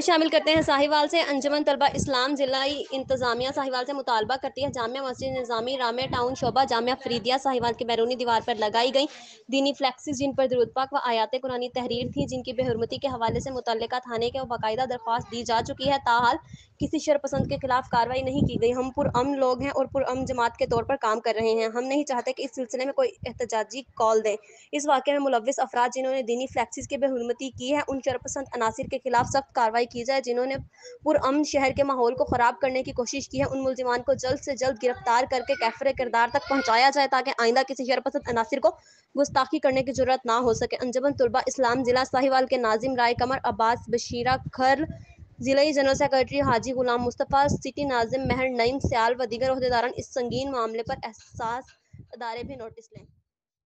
شامل کرتے ہیں ساہیوال سے۔ انجمن طلبہ اسلام ضلعی انتظامیہ ساہیوال سے مطالبہ کرتی ہے جامعہ مسجد نظامی رامے ٹاؤن شعبہ جامعہ فریدیہ ساہیوال کی بیرونی دیوار پر لگائی گئی دینی فلیکسز جن پر درود پاک و آیات قرآنی تحریر تھی، جن کی بے حرمتی کے حوالے سے متعلقہ تھانے کو باقاعدہ درخواست دی جا چکی ہے، تاحال کسی شرپسند کے خلاف کارروائی نہیں کی گئی۔ ہم پرامن لوگ ہیں اور پرامن جماعت کے طور پر کام کر رہے ہیں۔ ہم نہیں چاہتے کہ اس سلسلے میں کوئی احتجاجی کال دیں۔ اس واقعے میں ملوث افراد جنہوں نے دینی فلیکسز کی بے حرمتی کی ہے، ان شرپسند عناصر کے خلاف سخت کارروائی کی جائے جنہوں نے پرامن شہر کے ماحول کو خراب کرنے کی کوشش کی ہے۔ ان ملزمان کو جلد سے جلد گرفتار کر کے کیفر کردار تک پہنچایا جائے تاکہ آئندہ کسی شرپسند عناصر کو گستاخی کرنے کی جرات نہ ہو سکے۔ انجمن طلبہ اسلام ضلع ساہیوال کے ناظم رائے قمر عباس بشیرہ کھرل، ضلعی جنرل سیکرٹری حاجی غلام مصطفیٰ، سٹی ناظم مہر نعیم سیال و دیگر عہدیداران اس سنگین معاملے پر حساس ادارے بھی نوٹس لیں۔